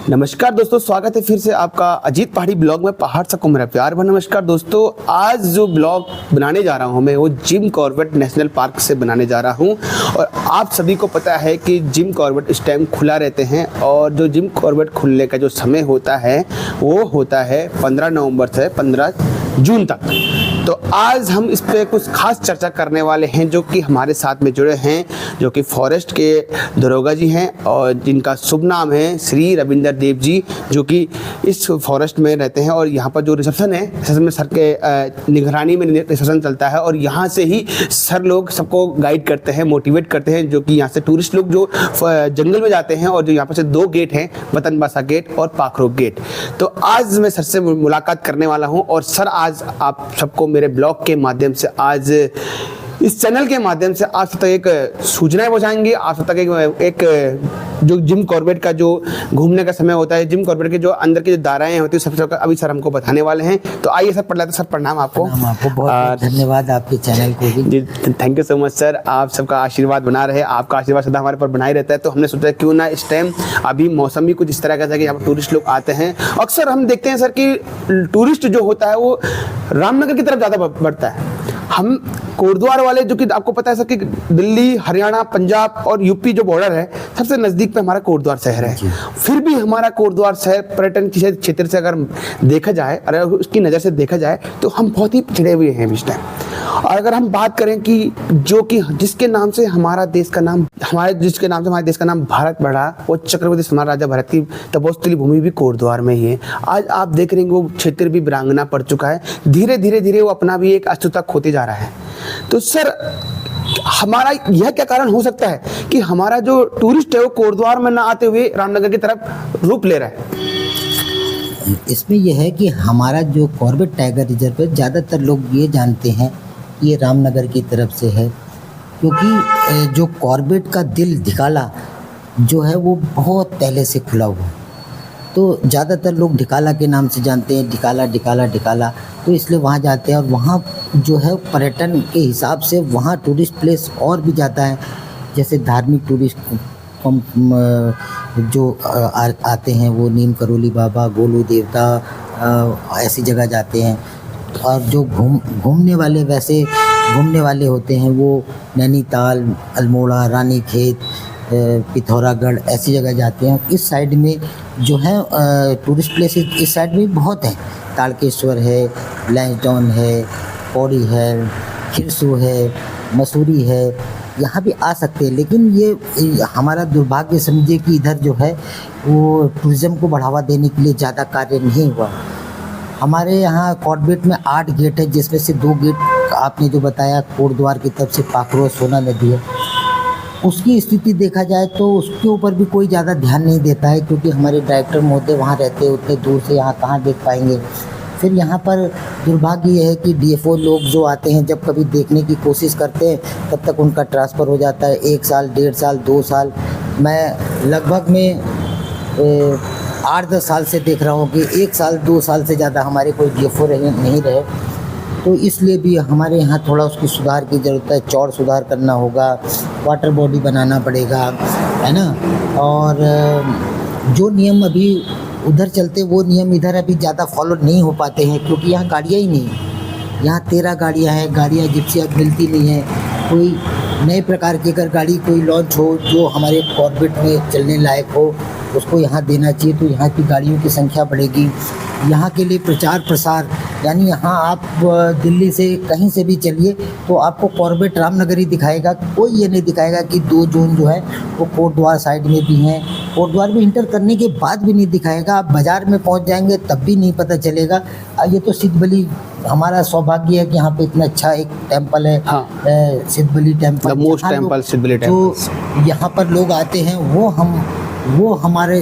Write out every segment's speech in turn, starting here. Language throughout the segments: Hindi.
नमस्कार दोस्तों, स्वागत है फिर से आपका अजीत पहाड़ी ब्लॉग में। पहाड़ सबको मेरा प्यार भरा नमस्कार दोस्तों। आज जो ब्लॉग बनाने जा रहा हूं मैं वो जिम कॉर्बेट नेशनल पार्क से बनाने जा रहा हूं। और आप सभी को पता है कि जिम कॉर्बेट इस टाइम खुला रहते हैं और जो जिम कॉर्बेट खुलने का जो समय होता है वो होता है 15 नवंबर से 15 जून तक। तो आज हम इस पे कुछ खास चर्चा करने वाले हैं जो कि हमारे साथ में जुड़े हैं, जो कि फॉरेस्ट के दरोगा जी हैं और जिनका शुभ नाम है श्री रविंदर देव जी, जो कि इस फॉरेस्ट में रहते हैं। और यहाँ पर जो रिसेप्शन है, रिसेप्शन में सर के निगरानी में रिसेप्शन चलता है और यहाँ से ही सर लोग सबको गाइड करते हैं, मोटिवेट करते हैं। जो कि यहाँ से टूरिस्ट लोग जो जंगल में जाते हैं और जो यहाँ पर से 2 गेट हैं, बतनबासा गेट और पाखरो गेट। तो आज मैं सर से मुलाकात करने वाला हूँ और सर आज आप सबको मेरे ब्लॉग के माध्यम से, आज इस चैनल के माध्यम से आप सब तक एक सूचनाएं पहुंचाएंगे। आप सब तक एक जो जिम कॉर्बेट का जो घूमने का समय होता है, जिम कॉर्बेट के जो अंदर की जो दायराएं होती है, सबसे अभी सर हमको बताने वाले हैं। तो आइए सर, पढ़ लेते हैं। सर प्रणाम आपको। बहुत धन्यवाद आपके चैनल को भी। जी thank you so much sir. आप सबका आशीर्वाद बना रहे, आपका आशीर्वाद सदा हमारे पर बना ही रहता है। तो हमने सोचा क्यों ना इस टाइम अभी मौसम भी कुछ इस तरह का था कि यहाँ पर टूरिस्ट लोग आते हैं। अक्सर हम देखते हैं सर कि टूरिस्ट जो होता है वो रामनगर की तरफ ज़्यादा बढ़ता है। हम कोटद्वार वाले, जो कि आपको पता है सर कि दिल्ली, हरियाणा, पंजाब और यूपी जो बॉर्डर है, सबसे नज़दीक पे हमारा कोटद्वार शहर है। फिर भी हमारा कोटद्वार शहर पर्यटन के क्षेत्र से अगर देखा जाए, अगर उसकी नज़र से देखा जाए तो हम बहुत ही पिछड़े हुए हैं इस टाइम। और अगर हम बात करें कि जो कि जिसके नाम से हमारे देश का नाम भारत बढ़ा, वो चक्रवर्ती सम्राट राजा भरत की तपोस्थली भूमि भी कोटद्वार में ही है। आज आप देख रहे हैं वो क्षेत्र भी वीरांगना पड़ चुका है। धीरे धीरे वो अपना भी एक अस्तित्व खोते जा रहा है। तो सर हमारा यह क्या कारण हो सकता है कि हमारा जो टूरिस्ट है वो कोटद्वार में ना आते हुए रामनगर की तरफ रूप ले रहा है? इसमें यह है कि हमारा जो कॉर्बेट टाइगर रिजर्व है, ज़्यादातर लोग ये जानते हैं ये रामनगर की तरफ से है, क्योंकि जो कॉर्बेट का दिल ढिकाला जो है वो बहुत पहले से खुला हुआ है। तो ज़्यादातर लोग ढिकाला के नाम से जानते हैं, ढिकाला, तो इसलिए वहाँ जाते हैं। और वहाँ जो है पर्यटन के हिसाब से वहाँ टूरिस्ट प्लेस और भी ज़्यादा है, जैसे धार्मिक टूरिस्ट जो आते हैं वो नीम करोली बाबा, गोलू देवता, ऐसी जगह जाते हैं। और जो घूमने वाले होते हैं वो नैनीताल, अल्मोड़ा, रानीखेत, पिथौरागढ़ ऐसी जगह जाते हैं। इस साइड में जो है टूरिस्ट प्लेसेस इस साइड में बहुत हैं। ताड़केश्वर है, लैंसडाउन है, पौड़ी है, खिरसू है, मसूरी है, यहाँ भी आ सकते हैं। लेकिन ये हमारा दुर्भाग्य समझिए कि इधर जो है वो टूरिज़्म को बढ़ावा देने के लिए ज़्यादा कार्य नहीं हुआ। हमारे यहाँ कॉर्बेट में 8 गेट है, जिसमें से 2 गेट आपने जो बताया कोटद्वार की तरफ से पाखरो सोना नदी है, उसकी स्थिति देखा जाए तो उसके ऊपर भी कोई ज़्यादा ध्यान नहीं देता है, क्योंकि हमारे डायरेक्टर महोदय वहाँ रहते हैं, उतने दूर से यहाँ कहाँ देख पाएंगे। फिर यहाँ पर दुर्भाग्य ये है कि DFO लोग जो आते हैं, जब कभी देखने की कोशिश करते हैं तब तक उनका ट्रांसफ़र हो जाता है 1 साल, 1.5 साल, 2 साल। मैं लगभग में 8-10 साल से देख रहा हूँ कि 1 साल 2 साल से ज़्यादा हमारे कोई DFO नहीं रहे। तो इसलिए भी हमारे यहाँ थोड़ा उसकी सुधार की ज़रूरत है। चौड़ सुधार करना होगा, वाटर बॉडी बनाना पड़ेगा, है ना। और जो नियम अभी उधर चलते वो नियम इधर अभी ज़्यादा फॉलो नहीं हो पाते हैं, क्योंकि यहाँ गाड़ियाँ ही नहीं हैं। यहाँ 13 गाड़ियाँ हैं, गाड़ियाँ जिप्सी अब मिलती नहीं हैं। कोई नए प्रकार की अगर गाड़ी कोई लॉन्च हो जो हमारे कॉर्बेट में चलने लायक हो, उसको यहाँ देना चाहिए, तो यहाँ की गाड़ियों की संख्या बढ़ेगी। यहाँ के लिए प्रचार प्रसार, यानी यहाँ आप दिल्ली से कहीं से भी चलिए तो आपको कॉर्बेट रामनगर ही दिखाएगा। कोई ये नहीं दिखाएगा कि 2 जोन जो है वो कोटद्वार साइड में भी हैं। कोटद्वार में इंटर करने के बाद भी नहीं दिखाएगा। आप बाज़ार में पहुँच जाएंगे तब भी नहीं पता चलेगा। ये तो सिद्धबली, हमारा सौभाग्य है कि यहाँ पे इतना अच्छा एक टेम्पल है। हाँ। Siddhbali temple, most temple Siddhbali temple. जो यहाँ पर लोग आते हैं वो हमारे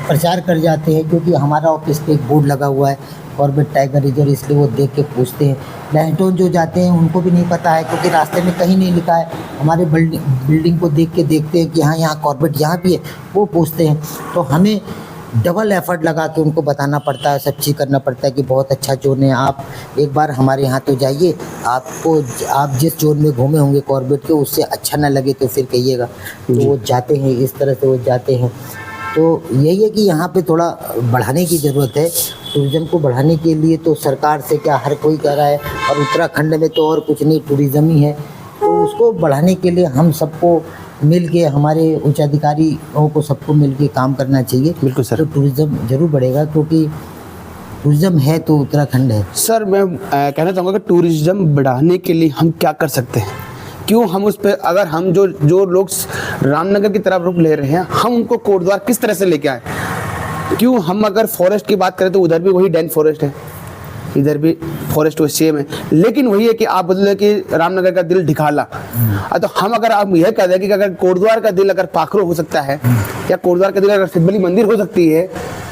प्रचार कर जाते हैं, क्योंकि हमारा ऑफिस पे एक बोर्ड लगा हुआ है कॉर्बेट टाइगर रिजर्व, इसलिए वो देख के पूछते हैं। लैंसडाउन जो जाते हैं उनको भी नहीं पता है, क्योंकि रास्ते में कहीं नहीं लिखा है। हमारे बिल्डिंग को देख के देखते हैं कि हाँ यहाँ कॉर्बेट यहाँ भी है, वो पूछते हैं। तो हमें डबल एफर्ट लगा के उनको बताना पड़ता है, सब चीज़ करना पड़ता है कि बहुत अच्छा जोन है। आप एक बार हमारे यहाँ तो जाइए, आप जिस जोन में घूमे होंगे कॉर्बेट के, उससे अच्छा ना लगे तो फिर कहिएगा। तो वो जाते हैं, इस तरह से वो जाते हैं। तो यही है कि यहाँ पे थोड़ा बढ़ाने की ज़रूरत है। टूरिज़्म को बढ़ाने के लिए तो सरकार से क्या हर कोई कह रहा है, और उत्तराखंड में तो और कुछ नहीं, टूरिज़्म ही है। तो उसको बढ़ाने के लिए हम सबको मिल के, हमारे उच्च अधिकारियों को सबको मिल के काम करना चाहिए। बिल्कुल सर। तो टूरिज़्म ज़रूर बढ़ेगा, क्योंकि टूरिज़्म है तो उत्तराखंड है। सर मैं कहना चाहूँगा कि टूरिज़्म बढ़ाने के लिए हम क्या कर सकते हैं? क्यों हम उस पर, अगर हम जो लोग रामनगर की तरफ रुख ले रहे हैं, हम उनको कोटद्वार किस तरह से लेके आए? क्यों हम अगर फॉरेस्ट की बात करें तो उधर भी वही डेन फॉरेस्ट है, इधर भी फॉरेस्ट वो सेम है, लेकिन वही है कि आप बदले कि रामनगर का दिल ढिकाला। तो हम अगर आप यह कह दें कि अगर कोटद्वार का दिल अगर पाखरो हो सकता है, या कोटद्वार का दिल अगर सिद्धबली मंदिर हो सकती है,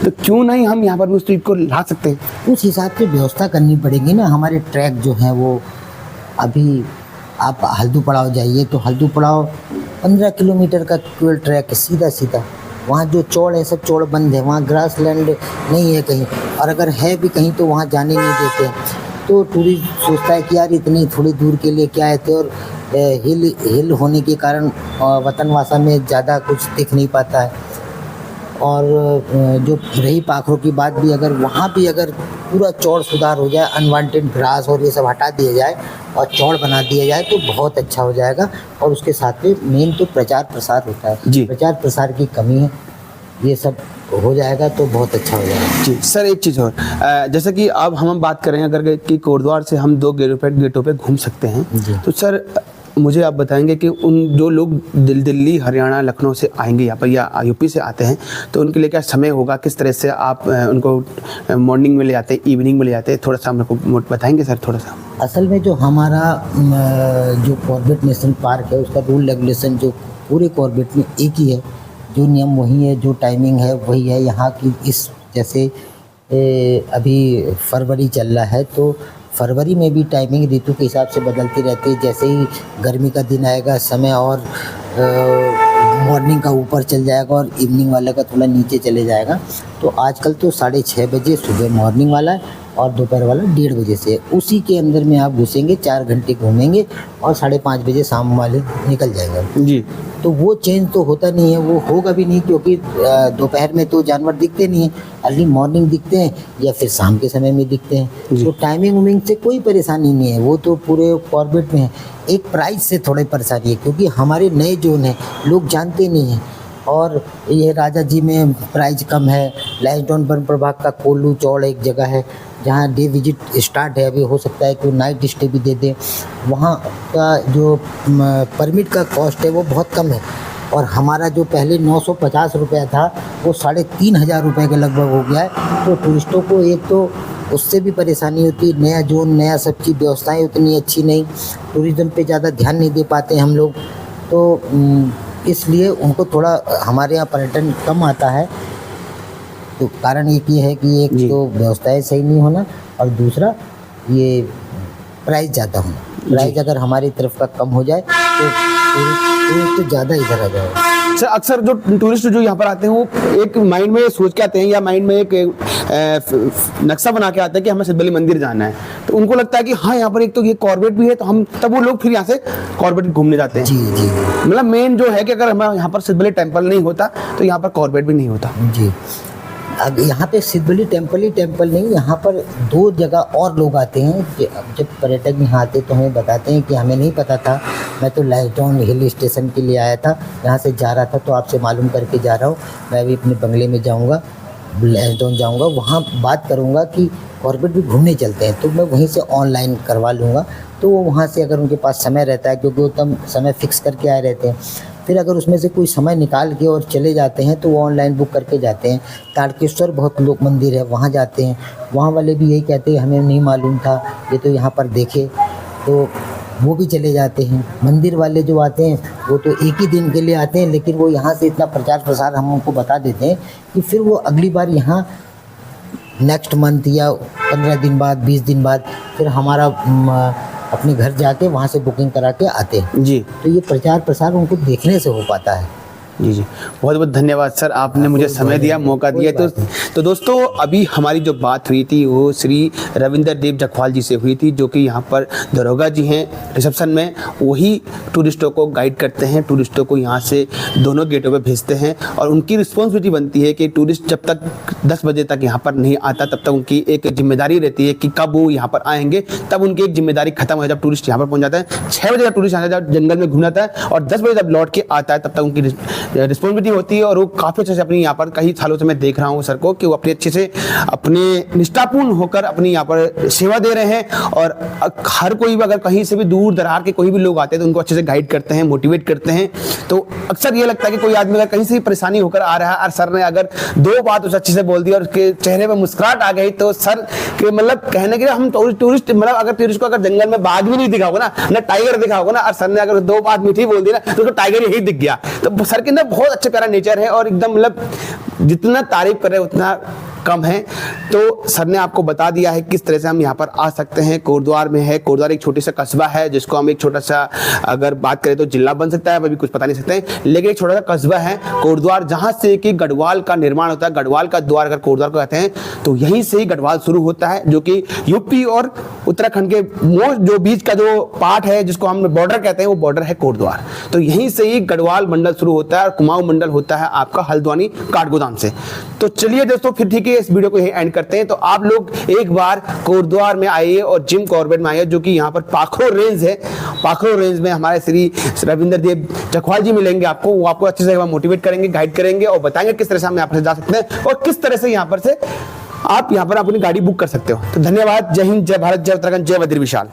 तो क्यों नहीं हम यहाँ पर भी उस चीज़ को ला सकते हैं? उस हिसाब से व्यवस्था करनी पड़ेगी ना। हमारे ट्रैक जो हैं वो, अभी आप हल्दू पड़ाव जाइए तो हल्दू पड़ाव 15 किलोमीटर का केवल ट्रैक है, सीधा सीधा। वहाँ जो चौड़ है सब चौड़ बंद है, वहाँ ग्रास लैंड नहीं है कहीं, और अगर है भी कहीं तो वहाँ जाने नहीं देते। तो टूरिस्ट सोचता है कि यार इतनी थोड़ी दूर के लिए क्या है, और हिल होने के कारण वतनवासा में ज़्यादा कुछ दिख नहीं पाता है। और जो रही पाखरों की बात भी, अगर वहाँ भी अगर पूरा चौड़ सुधार हो जाए, अनवांटेड ग्रास और ये सब हटा दिया जाए और चौड़ बना दिया जाए तो बहुत अच्छा हो जाएगा। और उसके साथ में मेन तो प्रचार प्रसार होता है जी। प्रचार प्रसार की कमी है, ये सब हो जाएगा तो बहुत अच्छा हो जाएगा। जी सर, एक चीज़ और, जैसे कि अब हम बात करें अगर कि कोटद्वार से हम 2 गेटों पे घूम सकते हैं, तो सर मुझे आप बताएंगे कि उन जो लोग दिल्ली, हरियाणा, लखनऊ से आएंगे यहाँ पर या यूपी से आते हैं, तो उनके लिए क्या समय होगा? किस तरह से आप उनको मॉर्निंग में ले आते हैं, इवनिंग में ले आते हैं? थोड़ा सा हमको बताएंगे सर थोड़ा सा। असल में जो हमारा जो कॉर्बेट नेशनल पार्क है, उसका रूल रेगुलेशन जो पूरे कॉर्बेट में एक ही है, जो नियम वही है, जो टाइमिंग है वही है। यहाँ की इस जैसे अभी फरवरी चल रहा है, तो फरवरी में भी टाइमिंग ऋतु के हिसाब से बदलती रहती है। जैसे ही गर्मी का दिन आएगा, समय और मॉर्निंग का ऊपर चल जाएगा और इवनिंग वाला का थोड़ा नीचे चले जाएगा। तो आजकल तो 6:30 बजे सुबह मॉर्निंग वाला है और दोपहर वाला 1:30 बजे से। उसी के अंदर में आप घुसेंगे, 4 घंटे घूमेंगे और 5:30 बजे शाम वाले निकल जाएंगे जी। तो वो चेंज तो होता नहीं है, वो होगा भी नहीं, क्योंकि दोपहर में तो जानवर दिखते नहीं हैं, अर्ली मॉर्निंग दिखते हैं या फिर शाम के समय में दिखते हैं। तो टाइमिंग उमिंग से कोई परेशानी नहीं है, वो तो पूरे कॉर्बेट में है। एक प्राइस से थोड़ी परेशानी है, क्योंकि हमारे नए जोन हैं, लोग जानते नहीं हैं। और ये राजा जी में प्राइस कम है। लैंसडाउन वन प्रभाग का कोल्लू चौड़ एक जगह है जहाँ डे विजिट स्टार्ट है, अभी हो सकता है कि नाइट स्टे भी दे दें। वहाँ का जो परमिट का कॉस्ट है वो बहुत कम है, और हमारा जो पहले 950 रुपया था वो 3500 रुपये के लगभग हो गया है। तो टूरिस्टों को एक तो उससे भी परेशानी होती है, नया जोन, नया सब चीज़, व्यवस्थाएँ उतनी अच्छी नहीं, टूरिज़्म पे ज़्यादा ध्यान नहीं दे पाते हम लोग। तो इसलिए उनको थोड़ा हमारे यहाँ पर्यटन कम आता है। तो कारण एक ये है कि एक तो व्यवस्थाएं सही नहीं होना, और दूसरा ये प्राइस ज़्यादा होना। प्राइस अगर हमारी तरफ का कम हो जाए तो टूरिस्ट तो ज़्यादा इधर आ जाएगा। सर अक्सर जो टूरिस्ट जो यहाँ पर आते हैं वो एक माइंड में सोच के आते हैं, या माइंड में एक नक्शा बना के आते हैं कि हमें सिद्धबली मंदिर जाना है। तो उनको लगता है कि हाँ यहाँ पर एक तो ये कॉर्बेट भी है, तो हम तब वो लोग फिर यहाँ से कॉर्बेट घूमने जाते हैं। जी जी, मतलब मेन जो है कि अगर हमें यहाँ पर सिद्धबली टेम्पल नहीं होता तो यहाँ पर कॉर्बेट भी नहीं होता जी। अब यहाँ पे सिद्धबली टेम्पल ही टेम्पल नहीं, यहाँ पर 2 जगह और लोग आते हैं। जब पर्यटक यहाँ आते तो हमें बताते हैं कि हमें नहीं पता था, मैं तो लैंसडाउन हिल स्टेशन के लिए आया था, यहाँ से जा रहा था तो आपसे मालूम करके जा रहा हूँ। मैं भी अपने बंगले में जाऊँगा, लैंसडाउन जाऊँगा, वहाँ बात करूँगा कि कॉर्बेट भी घूमने चलते हैं, तो मैं वहीं से ऑनलाइन करवा लूँगा। तो वो वहाँ से अगर उनके पास समय रहता है, क्योंकि वो तब समय फ़िक्स करके आए रहते हैं, फिर अगर उसमें से कोई समय निकाल के और चले जाते हैं तो वो ऑनलाइन बुक करके जाते हैं। तारकेश्वर बहुत लोक मंदिर है, वहाँ जाते हैं, वहाँ वाले भी यही कहते हैं हमें नहीं मालूम था, ये तो यहाँ पर देखे, तो वो भी चले जाते हैं। मंदिर वाले जो आते हैं वो तो एक ही दिन के लिए आते हैं, लेकिन वो यहाँ से इतना प्रचार प्रसार हम उनको बता देते हैं कि फिर वो अगली बार यहाँ नेक्स्ट मंथ या 15 दिन बाद, 20 दिन बाद फिर हमारा अपने घर जाके वहाँ से बुकिंग करा के आते हैं जी। तो ये प्रचार प्रसार उनको देखने से हो पाता है। जी जी, बहुत बहुत धन्यवाद सर, आपने मुझे समय दिया, मौका दिया। तो दोस्तों, अभी हमारी जो बात हुई थी वो श्री रविंद्र देव जखवाल जी से हुई थी, जो कि यहाँ पर दरोगा जी हैं रिसेप्शन में। वही टूरिस्टों को गाइड करते हैं, टूरिस्टों को यहाँ से दोनों गेटों पे भेजते हैं, और उनकी रिस्पॉन्सिबिलिटी बनती है कि टूरिस्ट जब तक 10 बजे तक यहाँ पर नहीं आता तब तक उनकी एक जिम्मेदारी रहती है कि कब वो यहाँ पर आएंगे। तब उनकी एक जिम्मेदारी खत्म हो, जब टूरिस्ट यहाँ पर पहुँच जाता है 6 बजे, जब टूरिस्ट यहाँ जब जंगल में घूम जाता है, और 10 बजे जब लौट के आता है तब तक उनकी रिस्पॉन्सिबिलिटी होती है। और वो काफ़ी अच्छे से अपनी यहाँ पर कई सालों से मैं देख रहा हूँ सर को कि वो अपने अच्छे से अपने निष्ठापूर्ण होकर अपनी यहाँ पर सेवा दे रहे हैं। और हर कोई भी अगर कहीं से भी दूर दरार के कोई भी लोग आते हैं तो उनको अच्छे से गाइड करते हैं, मोटिवेट करते हैं। तो अक्सर ये लगता है कि कोई आदमी अगर कहीं से भी परेशानी होकर आ रहा है और सर ने अगर 2 बात उसे अच्छे से बोल दी और उसके चेहरे पर मुस्कुराहट आ गई, तो सर के मतलब कहने के लिए हम टूरिस्ट मतलब अगर टूरिस्ट को अगर जंगल में बाघ भी नहीं दिखा होगा ना टाइगर दिखा होगा ना, और सर ने अगर 2 बात मीठी बोल दी ना, तो उसको टाइगर यही दिख गया। तो सर के अंदर बहुत अच्छा प्यारा नेचर है, और एकदम मतलब जितना तारीफ कर रहे हैं उतना कम है। तो सर ने आपको बता दिया है किस तरह से हम यहाँ पर आ सकते हैं। कोटद्वार में है, कोटद्वार एक छोटी सा कस्बा है जिसको हम एक छोटा सा अगर बात करें तो जिला बन सकता है, अभी कुछ पता नहीं सकते, लेकिन एक छोटा सा कस्बा है कोटद्वार, जहाँ से कि गढ़वाल का निर्माण होता है। गढ़वाल का द्वार अगर कोटद्वार को कहते हैं तो यहीं से ही गढ़वाल शुरू होता है, जो कि यूपी और उत्तराखंड के जो बीच का जो पार्ट है जिसको हम बॉर्डर कहते हैं, वो बॉर्डर है कोटद्वार। तो यहीं से ही गढ़वाल मंडल शुरू होता है और कुमाऊं मंडल होता है आपका हल्द्वानी काठगोदाम से। तो चलिए दोस्तों, फिर ठीक है, इस वीडियो को यहीं एंड करते हैं। तो आप लोग एक बार कोटद्वार में आइए और जिम कॉर्बेट में आइए, जो कि यहाँ पर पाखरो रेंज है। पाखरो रेंज में हमारे श्री रविंद्र देव जखवाल जी मिलेंगे आपको। वो आपको अच्छे से मोटिवेट करेंगे, गाइड करेंगे और बताएंगे किस तरह से हम यहाँ पर जा सकते हैं और किस तरह से यहाँ पर से आप यहाँ पर अपनी गाड़ी बुक कर सकते हो। तो धन्यवाद। जय हिंद, जय भारत, जय उत्तराखंड, जय बद्री विशाल।